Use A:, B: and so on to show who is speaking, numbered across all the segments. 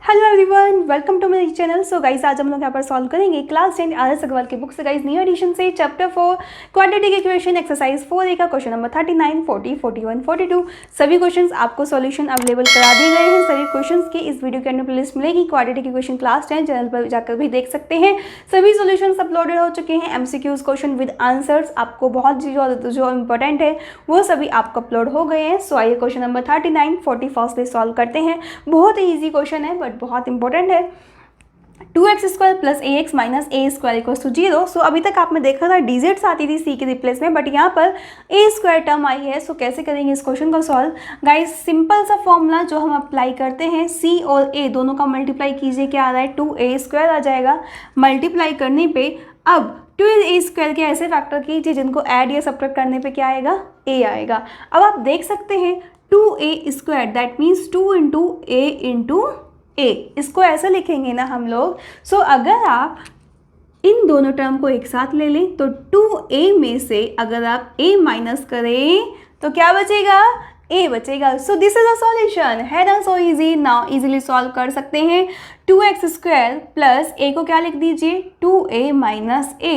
A: Hello everyone, welcome to my channel. So guys, आज हम लोग यहाँ पर सॉल्व करेंगे क्लास 10 आर.एस. अग्रवाल की बुक से गाइस न्यू एडिशन से chapter 4 quadratic equation exercise 4A का क्वेश्चन नंबर 39, 40, 41, 42 सभी क्वेश्चंस आपको सॉल्यूशन अवेलेबल करा दिए गए हैं। सभी क्वेश्चंस की इस वीडियो के अंदर प्लेलिस्ट मिलेगी। क्वाड्रेटिक इक्वेशन क्लास 10 चैनल पर जाकर भी देख सकते हैं। सभी सॉल्यूशंस अपलोडेड हो चुके हैं। MCQs क्वेश्चन विद आंसर्स आपको बहुत जो इंपॉर्टेंट है वो सभी आपको अपलोड हो गए हैं। सो आइए क्वेश्चन नंबर 39, 40 फर्स्टली सॉल्व करते हैं। बहुत ही ईजी क्वेश्चन है बट बहुत इंपॉर्टेंट है। 2x² plus ax minus a square equals to 0। So अभी तक आपने देखा था डिजिट्स आती थी c के रिप्लेस में, बट यहाँ पर ए स्क्वायर टर्म आई है। सो कैसे करेंगे इस क्वेश्चन को सॉल्व? गाइस, सिंपल सा फॉर्मूला जो हम अप्लाई करते हैं, c और a दोनों का मल्टीप्लाई कीजिए, क्या आ रहा है 2a² आ जाएगा। मल्टीप्लाई करने पे अब 2a² के ऐसे फैक्टर कीजिए जिनको ऐड या सब्ट्रैक्ट करने पे क्या आएगा, a आएगा। अब आप देख सकते हैं 2a² that means 2 into a into a, इसको ऐसा लिखेंगे ना हम लोग। सो अगर आप इन दोनों टर्म को एक साथ ले लें तो 2a में से अगर आप a माइनस करें तो क्या बचेगा, a बचेगा। So this is a solution, है ना। So easy, now easily solve कर सकते हैं। 2x² प्लस a को क्या लिख दीजिए 2a minus a,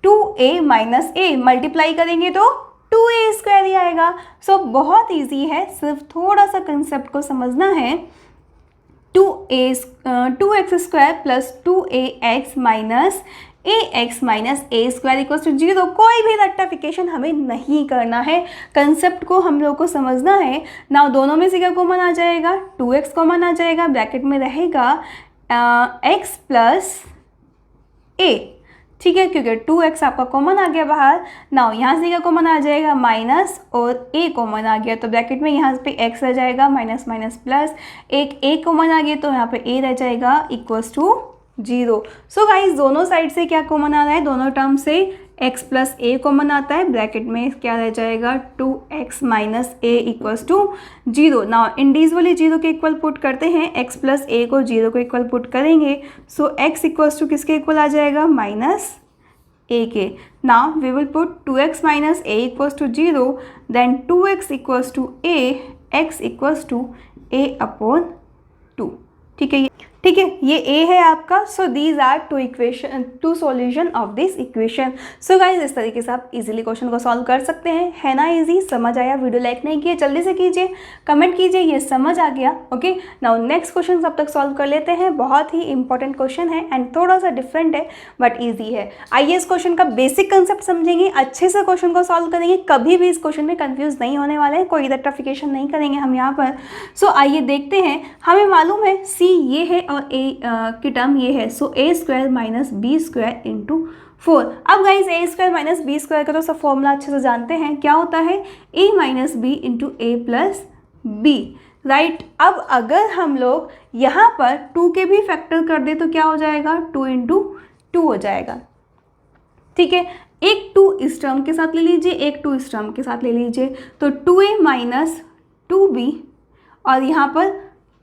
A: 2a minus a multiply करेंगे तो 2a² ही आएगा। सो बहुत ईजी है, सिर्फ थोड़ा सा कंसेप्ट को समझना है। 2x² plus 2ax minus ax minus a square equals to 0। कोई भी रेक्टिफिकेशन हमें नहीं करना है, कंसेप्ट को हम लोग को समझना है। नाउ दोनों में से क्या कॉमन आ जाएगा, 2x कॉमन आ जाएगा, ब्रैकेट में रहेगा x प्लस a, ठीक है, क्योंकि 2x आपका कॉमन आ गया बाहर। नाउ यहाँ से क्या कॉमन आ जाएगा, माइनस और a कॉमन आ गया तो ब्रैकेट में यहाँ पे x रह जाएगा, माइनस माइनस प्लस, एक a कॉमन आ गया तो यहाँ पे a रह जाएगा इक्वल्स टू 0। सो गाइस, दोनों साइड से क्या कॉमन आ रहा है, दोनों टर्म से x प्लस a कॉमन आता है। ब्रैकेट में क्या रह जाएगा 2x minus a equals to 0। Now individually 0 के इक्वल पुट करते हैं, x प्लस a को 0 को इक्वल पुट करेंगे। सो x इक्वल्स टू किसके इक्वल आ जाएगा, माइनस a के। Now we will put 2x minus a equals to 0, then 2x equals to a, x equals to a upon 2। ठीक है, ठीक है, ये a है आपका। So these are two solution of this equation. So guys, इस तरीके से आप इजीली क्वेश्चन को सॉल्व कर सकते हैं, है ना इजी। समझ आया? वीडियो लाइक नहीं किए जल्दी से कीजिए, कमेंट कीजिए ये समझ आ गया। ओके, नाउ नेक्स्ट क्वेश्चन अब तक सॉल्व कर लेते हैं। बहुत ही इंपॉर्टेंट क्वेश्चन है एंड थोड़ा सा डिफरेंट है बट ईजी है। आइए इस क्वेश्चन का बेसिक कंसेप्ट समझेंगे, अच्छे से क्वेश्चन को सॉल्व करेंगे, कभी भी इस क्वेश्चन में कंफ्यूज नहीं होने वाले हैं, कोई रेक्टिफिकेशन नहीं करेंगे हम यहाँ पर। सो आइए देखते हैं। हमें मालूम है c ये है और a की टर्म ये है। सो a² माइनस b² इंटू 4। अब गाइज a² माइनस b² का तो सब फॉर्मूला अच्छे से जानते हैं, क्या होता है a minus b into a plus b, right. अब अगर हम लोग यहाँ पर 2 के भी फैक्टर कर दे तो क्या हो जाएगा, 2 इंटू 2 हो जाएगा। ठीक है, एक 2 इस टर्म के साथ ले लीजिए, एक 2 इस टर्म के साथ ले लीजिए, तो 2a माइनस 2b और यहाँ पर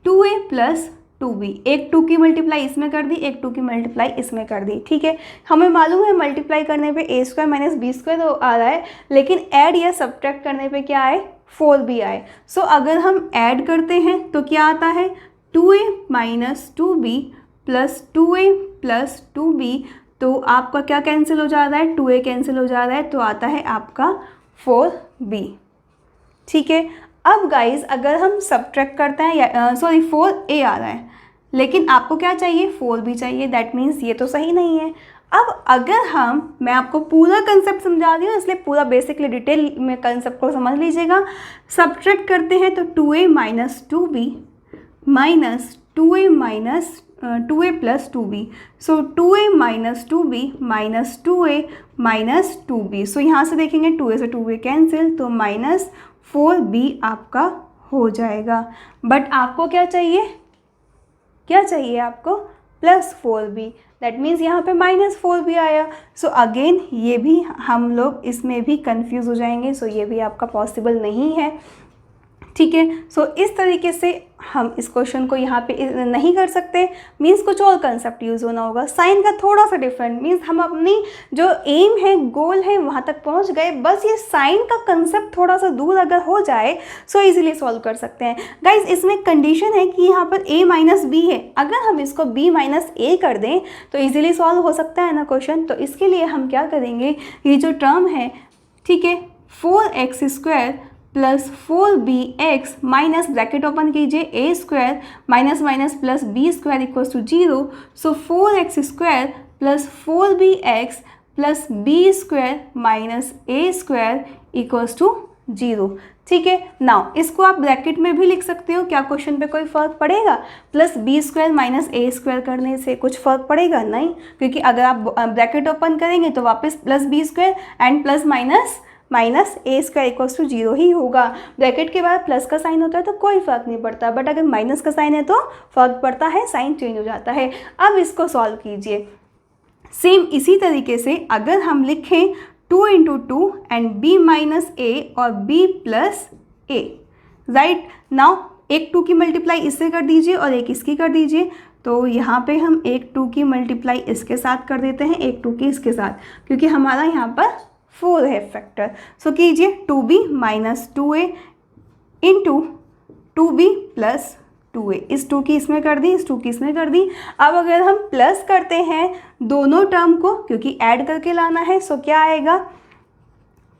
A: 2a प्लस 2b, एक 2 की मल्टीप्लाई इसमें कर दी, एक 2 की मल्टीप्लाई इसमें कर दी। ठीक है, हमें मालूम है मल्टीप्लाई करने पे a² माइनस b² तो आ रहा है, लेकिन ऐड या सब्ट्रैक्ट करने पे क्या आए, 4b आए। सो अगर हम ऐड करते हैं तो क्या आता है 2a minus 2b plus 2a plus 2b, तो आपका क्या कैंसिल हो जा रहा है, 2a कैंसिल हो जा रहा है तो आता है आपका 4b। ठीक है, अब गाइज अगर हम सब्ट्रैक्ट करते हैं, 4a आ रहा है लेकिन आपको क्या चाहिए, 4b चाहिए, दैट मीन्स ये तो सही नहीं है। अब अगर मैं आपको पूरा कंसेप्ट समझा रही हूँ इसलिए पूरा बेसिकली डिटेल में कंसेप्ट को समझ लीजिएगा। सब्ट्रैक्ट करते हैं तो 2a minus 2b minus 2a minus 2a plus 2b, सो 2a minus 2b minus 2a minus 2b। सो यहाँ से देखेंगे 2a से 2b कैंसिल तो माइनस 4b आपका हो जाएगा। बट आपको क्या चाहिए, क्या चाहिए आपको, प्लस 4b, दैट मीन्स यहाँ पे माइनस 4b आया। सो अगेन ये भी हम लोग इसमें भी कंफ्यूज हो जाएंगे। सो ये भी आपका पॉसिबल नहीं है। ठीक है। सो इस तरीके से हम इस क्वेश्चन को यहाँ पे नहीं कर सकते, मीन्स कुछ और कंसेप्ट यूज़ होना होगा। साइन का थोड़ा सा डिफरेंट, मीन्स हम अपनी जो एम है, गोल है, वहाँ तक पहुँच गए, बस ये साइन का कंसेप्ट थोड़ा सा दूर अगर हो जाए सो इजीली सॉल्व कर सकते हैं। गाइज इसमें कंडीशन है कि यहाँ पर a माइनस बी है, अगर हम इसको b माइनस ए कर दें तो इजीली सॉल्व हो सकता है ना क्वेश्चन। तो इसके लिए हम क्या करेंगे, ये जो टर्म है, ठीक है, 4x² plus 4bx minus bracket open कीजिए a² minus minus plus b² equals to 0। So 4x² plus 4bx plus b² minus a² equals to 0। ठीक है, नाउ इसको आप ब्रैकेट में भी लिख सकते हो, क्या क्वेश्चन पे कोई फ़र्क पड़ेगा? प्लस b² माइनस a² करने से कुछ फ़र्क पड़ेगा? नहीं, क्योंकि अगर आप ब्रैकेट ओपन करेंगे तो वापस plus b² and plus minus a² equals to 0 ही होगा। ब्रैकेट के बाद प्लस का साइन होता है तो कोई फ़र्क नहीं पड़ता, बट अगर माइनस का साइन है तो फ़र्क पड़ता है, साइन चेंज हो जाता है। अब इसको सॉल्व कीजिए। सेम इसी तरीके से अगर हम लिखें 2 into 2 and b minus a और b plus a, right. Now एक 2 की मल्टीप्लाई इससे कर दीजिए और एक इसकी कर दीजिए। तो यहाँ पे हम एक 2 की मल्टीप्लाई इसके साथ कर देते हैं, एक 2 की इसके साथ, क्योंकि हमारा यहाँ पर 4 है फैक्टर। सो कीजिए 2b minus 2a into 2b plus 2a, इस 2 की इसमें कर दी, इस 2 की इसमें कर दी। अब अगर हम प्लस करते हैं दोनों टर्म को, क्योंकि ऐड करके लाना है, सो क्या आएगा,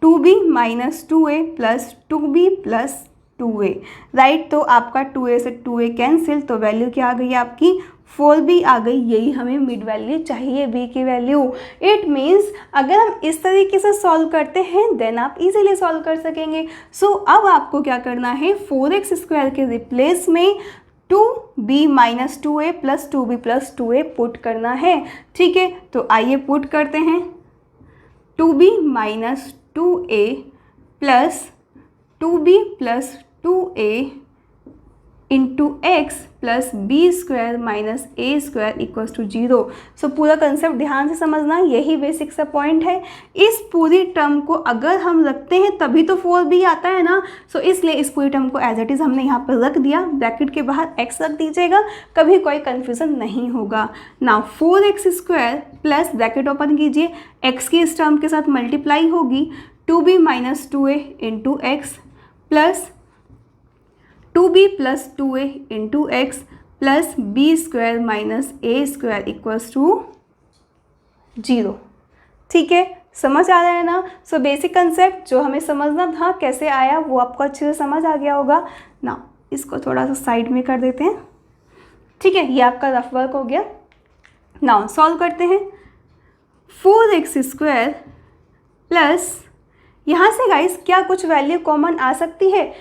A: 2b minus 2a plus 2b plus 2a, right. तो आपका 2a से 2a कैंसिल, तो वैल्यू क्या आ गई आपकी, 4b आ गई। यही हमें मिड वैल्यू चाहिए, b की वैल्यू। इट मीन्स अगर हम इस तरीके से सॉल्व करते हैं देन आप इजीली सॉल्व कर सकेंगे। सो अब आपको क्या करना है, 4x² के रिप्लेस में 2b minus 2a plus 2b plus 2a put करना है। ठीक है, तो आइए पुट करते हैं। 2b minus 2a plus 2b plus 2a into x plus b² minus a² equals to 0। So पूरा कंसेप्ट ध्यान से समझना, यही बेसिक सा पॉइंट है। इस पूरी टर्म को अगर हम रखते हैं तभी तो 4b आता है ना। सो इसलिए इस पूरी टर्म को एज इट इज़ हमने यहाँ पर रख दिया, ब्रैकेट के बाहर x रख दीजिएगा, कभी कोई कन्फ्यूज़न नहीं होगा। Now 4x² plus bracket open कीजिए, x की इस टर्म के साथ मल्टीप्लाई होगी, 2b minus 2a into x plus 2b plus 2a into x plus b² minus a² equals to 0। ठीक है, समझ आ रहा है ना। सो बेसिक कंसेप्ट जो हमें समझना था कैसे आया वो आपको अच्छे से समझ आ गया होगा ना। इसको थोड़ा सा साइड में कर देते हैं। ठीक है, ये आपका रफ वर्क हो गया। नाउ सॉल्व करते हैं। 4x² प्लस, यहाँ से गाइस क्या कुछ वैल्यू कॉमन आ सकती है?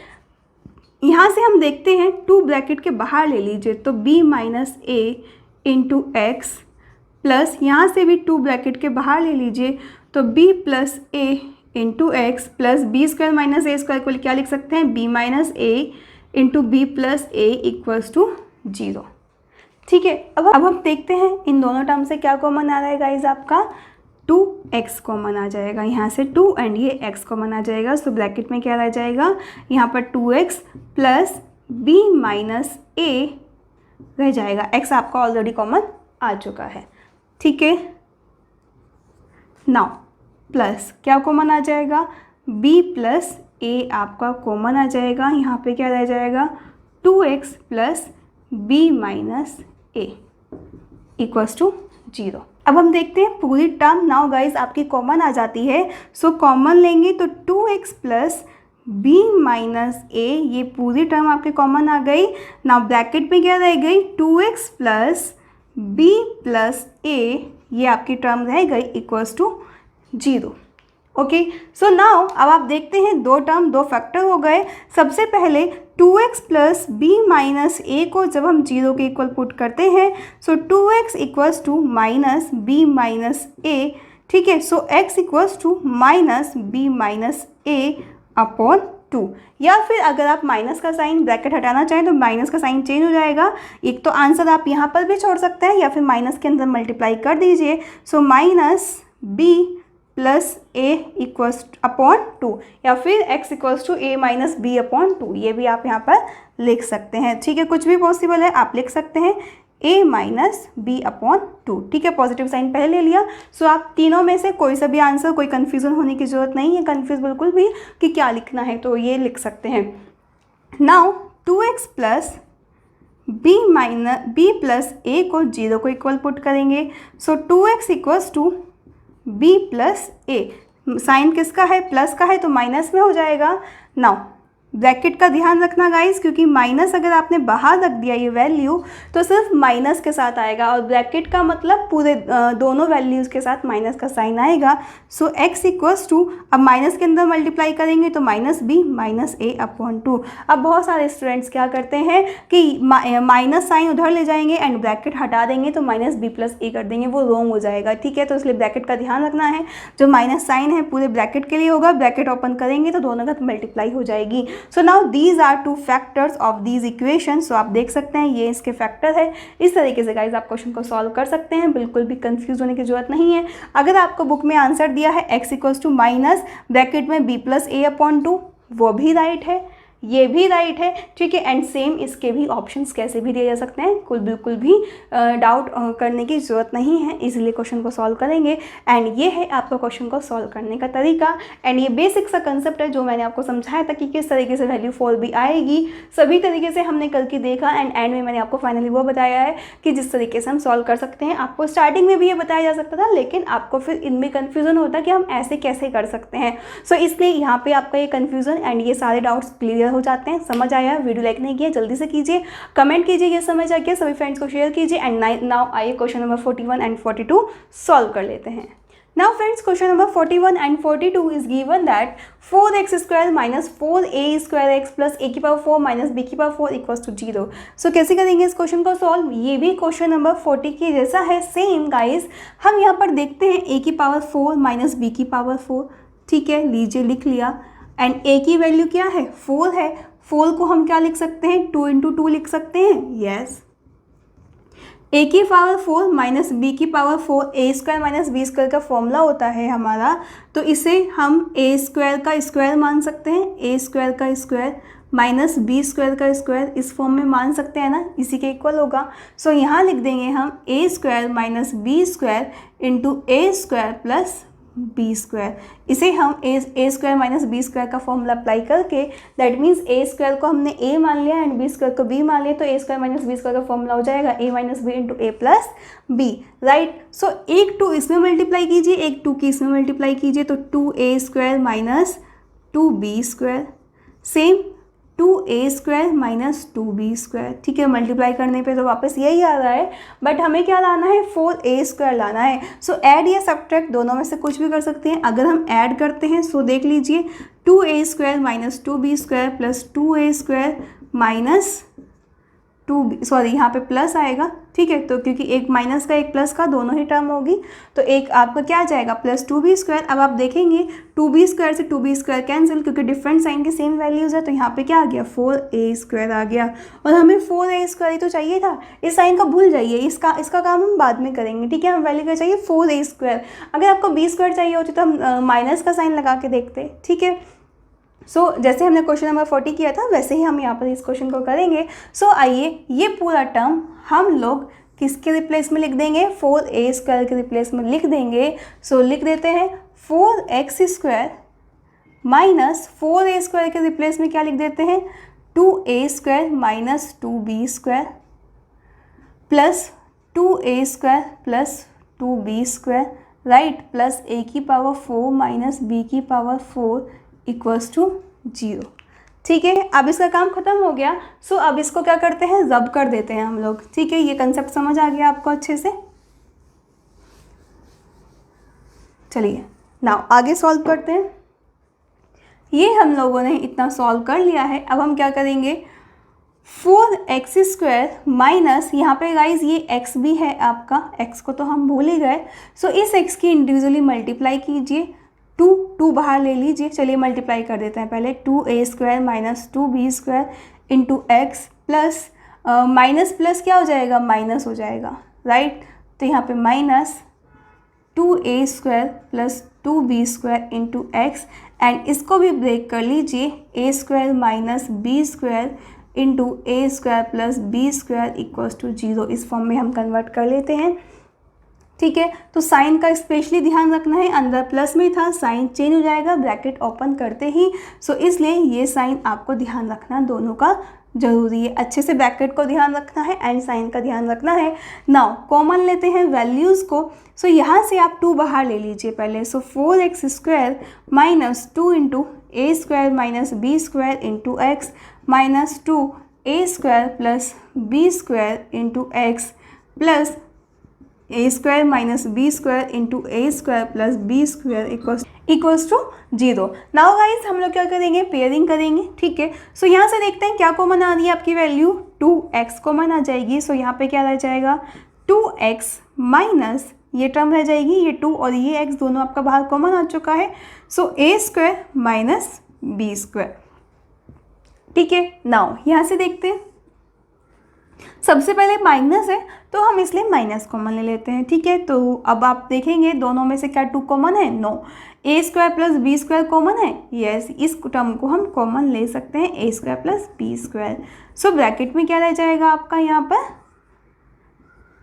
A: यहाँ से हम देखते हैं 2 ब्रैकेट के बाहर ले लीजिए, तो b minus a into x plus यहाँ से भी 2 ब्रैकेट के बाहर ले लीजिए, तो b plus a into x plus b² minus a² को क्या लिख सकते हैं, b minus a into b plus a equals to 0। ठीक है, अब हम देखते हैं इन दोनों टर्म से क्या कॉमन आ रहा है गाइज, आपका 2x कॉमन आ जाएगा, यहाँ से 2 एंड ये x कॉमन आ जाएगा। सो ब्रैकेट में क्या रह जाएगा, यहाँ पर 2x plus b minus a रह जाएगा, x आपका ऑलरेडी कॉमन आ चुका है। ठीक है, नाउ प्लस क्या कॉमन आ जाएगा, b प्लस a आपका कॉमन आ जाएगा, यहाँ पे क्या रह जाएगा 2x plus b minus a equals to 0। अब हम देखते हैं पूरी टर्म। नाउ गाइज आपकी कॉमन आ जाती है, सो कॉमन लेंगे तो 2x plus b minus a, ये पूरी टर्म आपकी कॉमन आ गई। नाउ ब्रैकेट में क्या रह गई, 2x plus b plus a, ये आपकी टर्म रह गई equals to 0। Okay, so now अब आप देखते हैं दो टर्म, दो फैक्टर हो गए। सबसे पहले 2x plus b minus a को जब हम 0 के इक्वल पुट करते हैं, so 2x equals to minus b minus a। ठीक है, so x equals to minus b minus a upon 2, या फिर अगर आप माइनस का साइन ब्रैकेट हटाना चाहें तो माइनस का साइन चेंज हो जाएगा। एक तो आंसर आप यहाँ पर भी छोड़ सकते हैं या फिर माइनस के अंदर मल्टीप्लाई कर दीजिए। So minus b plus a equals upon 2 या फिर x equals to a minus b upon 2, ये भी आप यहाँ पर लिख सकते हैं। ठीक है, कुछ भी पॉसिबल है, आप लिख सकते हैं a माइनस बी अपॉन 2। ठीक है, पॉजिटिव साइन पहले ले लिया। सो आप तीनों में से कोई सा भी आंसर, कोई कन्फ्यूज़न होने की ज़रूरत नहीं है, कन्फ्यूज़ बिल्कुल भी कि क्या लिखना है, तो ये लिख सकते हैं। Now 2x plus b plus a को 0 को इक्वल पुट करेंगे। So 2x equals to b plus a, sign किसका है, प्लस का है, तो माइनस में हो जाएगा। नाउ ब्रैकेट का ध्यान रखना गाइस, क्योंकि माइनस अगर आपने बाहर रख दिया ये वैल्यू तो सिर्फ माइनस के साथ आएगा, और ब्रैकेट का मतलब पूरे दोनों वैल्यूज़ के साथ माइनस का साइन आएगा। सो x इक्वल्स टू, अब माइनस के अंदर मल्टीप्लाई करेंगे तो minus b minus a upon 2। अब बहुत सारे स्टूडेंट्स क्या करते हैं कि माइनस साइन उधर ले जाएंगे एंड ब्रैकेट हटा देंगे तो माइनस b प्लस a कर देंगे, वो रॉन्ग हो जाएगा। ठीक है, तो इसलिए ब्रैकेट का ध्यान रखना है। जो माइनस साइन है पूरे ब्रैकेट के लिए होगा, ब्रैकेट ओपन करेंगे तो दोनों का मल्टीप्लाई हो जाएगी। So now these are two factors of these equation. सो आप देख सकते हैं ये इसके फैक्टर है। इस तरीके से गाइज आप क्वेश्चन को सॉल्व कर सकते हैं, बिल्कुल भी कंफ्यूज होने की जरूरत नहीं है। अगर आपको बुक में आंसर दिया है x equals to minus bracket में b प्लस a अपॉन 2, वो भी राइट है, ये भी राइट है। ठीक है, एंड सेम इसके भी ऑप्शंस कैसे भी दिए जा सकते हैं, बिल्कुल भी डाउट करने की ज़रूरत नहीं है, इजीली क्वेश्चन को सॉल्व करेंगे। एंड ये है आपका क्वेश्चन को सॉल्व करने का तरीका। एंड ये बेसिक सा कंसेप्ट है जो मैंने आपको समझाया था कि किस तरीके से वैल्यू 4b आएगी, सभी तरीके से हमने करके देखा। एंड में मैंने आपको फाइनली वो बताया है कि जिस तरीके से हम सॉल्व कर सकते हैं। आपको स्टार्टिंग में भी ये बताया जा सकता था, लेकिन आपको फिर इनमें कन्फ्यूज़न होता कि हम ऐसे कैसे कर सकते हैं। सो इसलिए यहाँ पर आपका ये कन्फ्यूज़न एंड ये सारे डाउट्स क्लियर हो जाते हैं। समझ आया? वीडियो लाइक नहीं किया जल्दी से कीजिए, कमेंट कीजिए ये समझ आ गया, सभी फ्रेंड्स को शेयर कीजिए। एंड नाउ आइए क्वेश्चन नंबर 41 एंड 42 सॉल्व कर लेते हैं। Now friends, question number 41 and 42 is given that 4x square minus 4a square x plus a की पावर 4 minus b की पावर 4 equals to 0। सो कैसे करेंगे इस क्वेश्चन को सॉल्व? ये भी क्वेश्चन नंबर 40 की जैसा है, सेम गाइस। हम यहाँ पर देखते हैं a की पावर 4 माइनस b की पावर 4। ठीक है, लीजिए लिख लिया। एंड a की वैल्यू क्या है, 4 है। 4 को हम क्या लिख सकते हैं, 2 इंटू 2 लिख सकते हैं। यस, a की पावर 4 माइनस बी की पावर 4, ए स्क्वायर माइनस बी स्क्वायर का फॉर्मूला होता है हमारा, तो इसे हम a स्क्वायर का स्क्वायर मान सकते हैं, a स्क्वायर का स्क्वायर माइनस बी स्क्वायर का स्क्वायर, इस फॉर्म में मान सकते हैं ना, इसी के इक्वल होगा। सो यहाँ लिख देंगे हम a square minus b square into a square plus b square. इसे हम a square minus b square का फॉर्मूला अप्लाई करके, दैट मीन्स ए स्क्वायर को हमने ए मान लिया एंड बी स्क्वायर को बी मान लिया, तो a square minus b square का फॉर्मूला हो जाएगा a minus b into a plus b, right. So एक 2 इसमें मल्टीप्लाई कीजिए, एक 2 की इसमें मल्टीप्लाई कीजिए, तो 2a square minus 2b square, same 2a square minus 2b square. ठीक है, मल्टीप्लाई करने पे तो वापस यही आ रहा है, बट हमें क्या लाना है, 4a स्क्वायर लाना है। सो ऐड या सब्ट्रैक्ट दोनों में से कुछ भी कर सकते हैं। अगर हम ऐड करते हैं सो देख लीजिए, 2a square minus 2b square plus 2a square minus 2b, sorry यहाँ पे प्लस आएगा। ठीक है, तो क्योंकि एक माइनस का एक प्लस का दोनों ही टर्म होगी, तो एक आपका क्या आ जाएगा, प्लस 2b स्क्वायर। अब आप देखेंगे 2b स्क्वायर से 2b स्क्वायर कैंसिल, क्योंकि डिफरेंट साइन की सेम वैल्यूज़ है, तो यहाँ पे क्या आ गया, 4a स्क्वायर आ गया। और हमें 4a स्क्वायर ही तो चाहिए था, इस साइन का भूल जाइए, इसका काम हम बाद में करेंगे। ठीक है, हम वैल्यू क्या चाहिए, 4a स्क्वायर। अगर आपको b स्क्वायर चाहिए होती तो हम माइनस का साइन लगा के देखते। ठीक है, सो जैसे हमने क्वेश्चन नंबर 40 किया था वैसे ही हम यहाँ पर इस क्वेश्चन को करेंगे। सो आइए ये पूरा टर्म हम लोग किसके रिप्लेस में लिख देंगे, 4a स्क्वायर के रिप्लेस में लिख देंगे। सो लिख देते हैं 4x square minus 4a square के रिप्लेस में क्या लिख देते हैं, 2a square minus 2b square plus 2a square plus 2b square, right, plus a की पावर 4 माइनस b की पावर 4 इक्वल्स टू 0। ठीक है, अब इसका काम खत्म हो गया। सो अब इसको क्या करते हैं, रब कर देते हैं हम लोग। ठीक है, ये कंसेप्ट समझ आ गया आपको अच्छे से। चलिए नाउ आगे सॉल्व करते हैं। ये हम लोगों ने इतना सॉल्व कर लिया है। अब हम क्या करेंगे, 4x स्क्वायर माइनस, यहाँ पे गाइज ये x भी है आपका, x को तो हम भूल ही गए। सो इस x की इंडिविजुअली मल्टीप्लाई कीजिए, 2 बाहर ले लीजिए। चलिए मल्टीप्लाई कर देते हैं पहले, 2a square minus 2b square into x plus minus plus क्या हो जाएगा, माइनस हो जाएगा, राइट। तो यहाँ पे minus 2a square plus 2b² into x, and इसको भी ब्रेक कर लीजिए, a² minus b² into a² plus b² equals to 0। इस फॉर्म में हम कन्वर्ट कर लेते हैं। ठीक है, तो साइन का स्पेशली ध्यान रखना है, अंदर प्लस में था, साइन चेंज हो जाएगा ब्रैकेट ओपन करते ही, सो इसलिए ये साइन आपको ध्यान रखना दोनों का जरूरी है। अच्छे से ब्रैकेट को ध्यान रखना है एंड साइन का ध्यान रखना है। नाउ कॉमन लेते हैं वैल्यूज़ को। सो यहाँ से आप 2 बाहर ले लीजिए पहले। So 4x² minus 2 into a² minus b² into x minus 2a² plus b² into x plus a² minus b² into a² plus b² equals to 0। Now guys हम लोग क्या करेंगे, पेयरिंग करेंगे। ठीक है, सो यहाँ से देखते हैं क्या कॉमन आ रही है आपकी वैल्यू, 2x कॉमन आ जाएगी। सो यहाँ पे क्या रह जाएगा, 2x माइनस ये टर्म रह जाएगी, ये 2 और ये x दोनों आपका बाहर कॉमन आ चुका है। सो a² माइनस b²। ठीक है, नाउ यहाँ से देखते हैं, सबसे पहले माइनस है तो हम इसलिए माइनस कॉमन ले लेते हैं। ठीक है, तो अब आप देखेंगे दोनों में से क्या 2 कॉमन है, no. a² plus b² common है, यस, इस टर्म को हम कॉमन ले सकते हैं, a² plus b²। So bracket में क्या रह जाएगा आपका यहाँ पर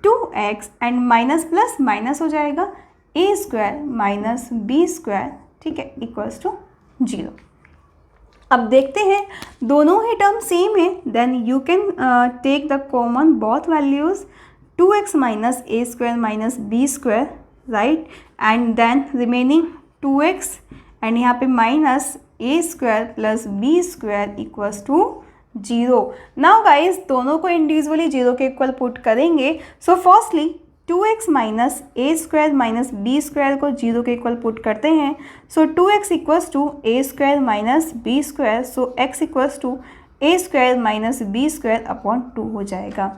A: 2x and minus plus minus हो जाएगा, a² माइनस b²। ठीक है, इक्वल्स टू 0। अब देखते हैं दोनों ही टर्म सेम है, then you can take the common both values, 2x minus a² minus b², right, and then remaining 2x and यहाँ पे minus a² plus b² equals to 0। Now guys दोनों को इंडिविजुअली 0 के इक्वल पुट करेंगे। So firstly 2x minus a² minus b² को 0 के equal put करते हैं। So 2x equals to a² minus b², so x equals to a² minus b² upon 2 हो जाएगा।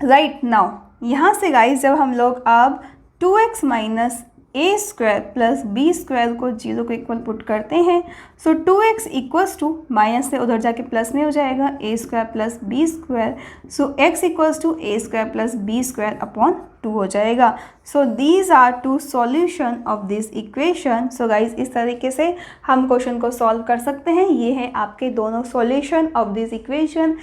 A: राइट, नाउ यहाँ से गाइज जब हम लोग अब 2x minus a² plus b² को 0 के इक्वल पुट करते हैं, so 2x equals to minus से उधर जाके प्लस में हो जाएगा, a² plus b², so x equals to a² plus b² upon 2 हो जाएगा। So these are 2 solution of this equation. So guys इस तरीके से हम क्वेश्चन को सॉल्व कर सकते हैं। ये है आपके दोनों solution of this equation.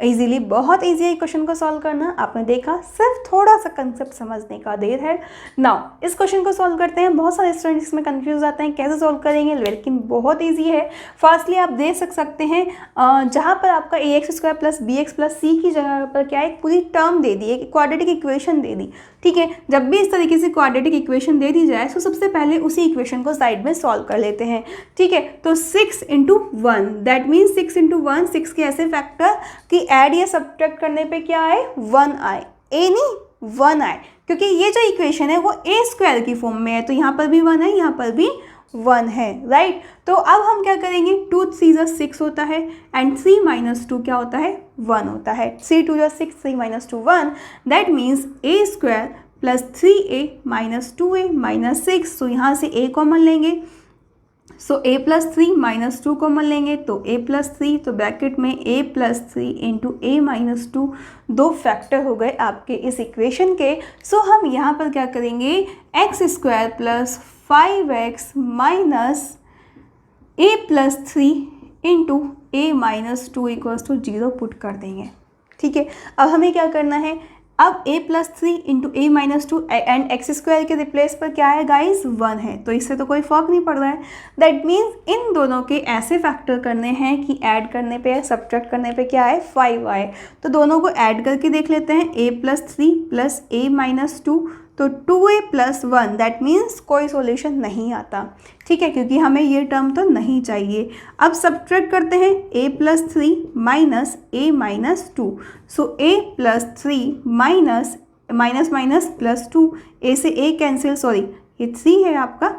A: Easily, बहुत इजी है क्वेश्चन को सॉल्व करना, आपने देखा, सिर्फ थोड़ा सा कंसेप्ट समझने का देर है। नाउ इस क्वेश्चन को सॉल्व करते हैं। बहुत सारे स्टूडेंट्स इसमें कंफ्यूज आते हैं कैसे सॉल्व करेंगे, लेकिन बहुत इजी है। फर्स्टली आप देख सकते हैं जहाँ पर आपका ax² plus bx plus c की जगह पर क्या है, एक पूरी टर्म दे दी है, क्वाड्रेटिक इक्वेशन दे दी। ठीक है, जब भी इस तरीके से क्वाड्रेटिक इक्वेशन दे दी जाए तो सबसे पहले उसी इक्वेशन को साइड में सॉल्व कर लेते हैं। ठीक है, तो 6 इंटू 1, दैट मीन्स 6 इंटू 1, 6 के ऐसे फैक्टर कि ऐड या सब्ट्रैक्ट करने पे क्या आए, 1 आए, ए नहीं 1 आए, क्योंकि ये जो इक्वेशन है वो a² की फॉर्म में है, तो यहाँ पर भी 1 है, यहाँ पर भी 1 है, राइट। तो अब हम क्या करेंगे, 2 3 6 होता है एंड 3 माइनस 2 क्या होता है, 1 होता है। 3 2 6, 3 minus 2 1, that means a² plus 3a minus 2a minus 6। तो यहाँ से a कॉमन लेंगे, सो a प्लस 3 माइनस 2 कॉमन लेंगे तो a प्लस 3, तो ब्रैकेट में a plus 3 into a minus 2, 2 factor हो गए आपके इस इक्वेशन के। सो हम यहाँ पर क्या करेंगे, x² plus 5x minus a plus 3 into a minus 2 equals to 0 put कर देंगे। ठीक है, अब हमें क्या करना है, अब a plus 3 into a minus 2 and x² के रिप्लेस पर क्या है गाइज, 1 है, तो इससे तो कोई फर्क नहीं पड़ रहा है। दैट मीन्स इन दोनों के ऐसे फैक्टर करने हैं कि ऐड करने पे या सब्ट्रैक्ट करने पे क्या है, 5 आए। तो दोनों को ऐड करके देख लेते हैं, a plus 3 plus a minus 2, तो 2a प्लस 1, दैट मीन्स कोई सॉल्यूशन नहीं आता। ठीक है, क्योंकि हमें ये टर्म तो नहीं चाहिए। अब सब्ट्रैक्ट करते हैं, a plus 3 minus a minus 2, so a plus 3 minus minus minus plus 2, a से a कैंसिल, सॉरी ये 3 है आपका,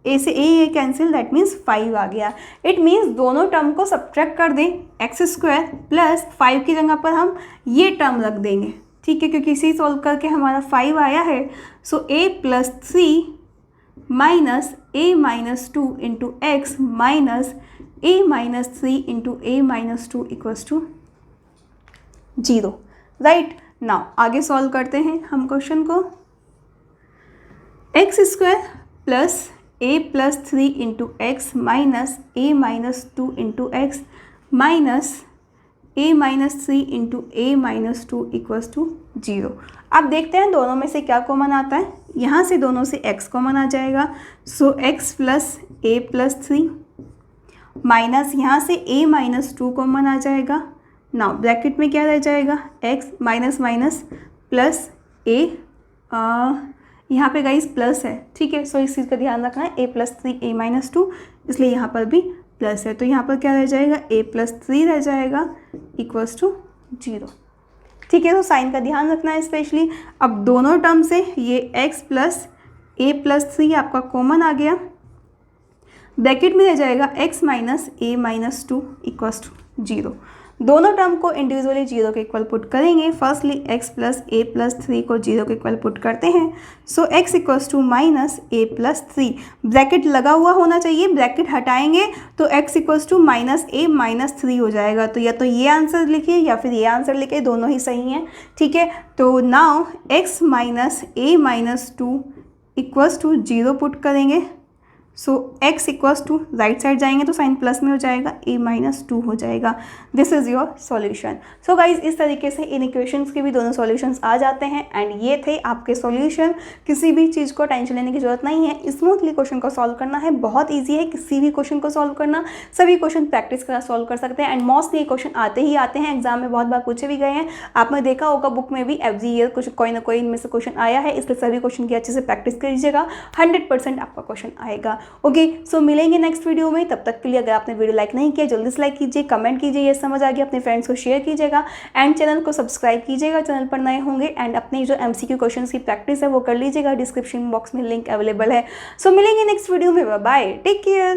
A: a से a कैंसिल, दैट मीन्स 5 आ गया। इट मीन्स दोनों टर्म को सब्ट्रैक्ट कर दें, x² प्लस 5 की जगह पर हम ये टर्म रख देंगे। ठीक है, क्योंकि इसी सॉल्व करके हमारा 5 आया है। So a plus 3 minus a minus 2 into x minus a minus 3 into a minus 2 equals to 0, right. Now आगे सॉल्व करते हैं हम क्वेश्चन को। x² plus a plus 3 into x minus a minus 2 into x minus a minus 3 into a minus 2 equals to 0। अब देखते हैं दोनों में से क्या कॉमन आता है। यहाँ से दोनों से x कॉमन आ जाएगा, सो x plus a plus 3 minus यहाँ से a माइनस 2 कॉमन आ जाएगा। नाउ ब्रैकेट में क्या रह जाएगा, x minus minus plus a, यहाँ पे गाइस प्लस है, ठीक है। सो इस चीज़ का ध्यान रखना है, a प्लस 3 a माइनस 2, इसलिए यहाँ पर भी प्लस है, तो यहाँ पर क्या रह जाएगा, a प्लस 3 रह जाएगा इक्वल्स टू 0, ठीक है। तो साइन का ध्यान रखना है स्पेशली। अब दोनों टर्म से ये x प्लस a प्लस 3 आपका कॉमन आ गया, ब्रैकेट में रह जाएगा x minus a minus 2 equals to 0। दोनों टर्म को इंडिविजुअली 0 के इक्वल पुट करेंगे। Firstly x plus a plus 3 को 0 के इक्वल पुट करते हैं, so x equals to minus a plus 3, bracket लगा हुआ होना चाहिए, ब्रैकेट हटाएंगे तो x equals to minus a minus 3 हो जाएगा। तो या तो ये आंसर लिखिए या फिर ये आंसर लिखिए, दोनों ही सही हैं, ठीक है। तो now x minus a minus 2 equals to 0 put करेंगे, so x equals to right side जाएंगे तो साइन प्लस में हो जाएगा, a माइनस 2 हो जाएगा। This is your solution. So guys इस तरीके से इन इक्वेशंस के भी दोनों सॉल्यूशंस आ जाते हैं एंड ये थे आपके सॉल्यूशन। किसी भी चीज़ को टेंशन लेने की जरूरत नहीं है, स्मूथली क्वेश्चन को सॉल्व करना है, बहुत ईजी है किसी भी क्वेश्चन को सॉल्व करना। सभी क्वेश्चन प्रैक्टिस करा सॉल्व कर सकते हैं एंड मोस्टली क्वेश्चन आते ही आते हैं, एग्जाम में बहुत बार पूछे भी गए हैं। आपने देखा होगा बुक में भी एवरी ईयर कुछ कोई ना कोई इनमें से क्वेश्चन आया है, इसलिए सभी क्वेश्चन की अच्छे से प्रैक्टिस करिएगा, 100% आपका क्वेश्चन आएगा। ओके, सो मिलेंगे नेक्स्ट वीडियो में। तब तक के लिए अगर आपने वीडियो लाइक नहीं किया जल्दी से लाइक कीजिए, कमेंट कीजिए ये समझ आ गया, अपने फ्रेंड्स को शेयर कीजिएगा एंड चैनल को सब्सक्राइब कीजिएगा चैनल पर नए होंगे एंड अपनी जो MCQ क्वेश्चंस की प्रैक्टिस है वो कर लीजिएगा, डिस्क्रिप्शन बॉक्स में लिंक अवेलेबल है। सो मिलेंगे नेक्स्ट वीडियो में, बाय बाय, टेक केयर।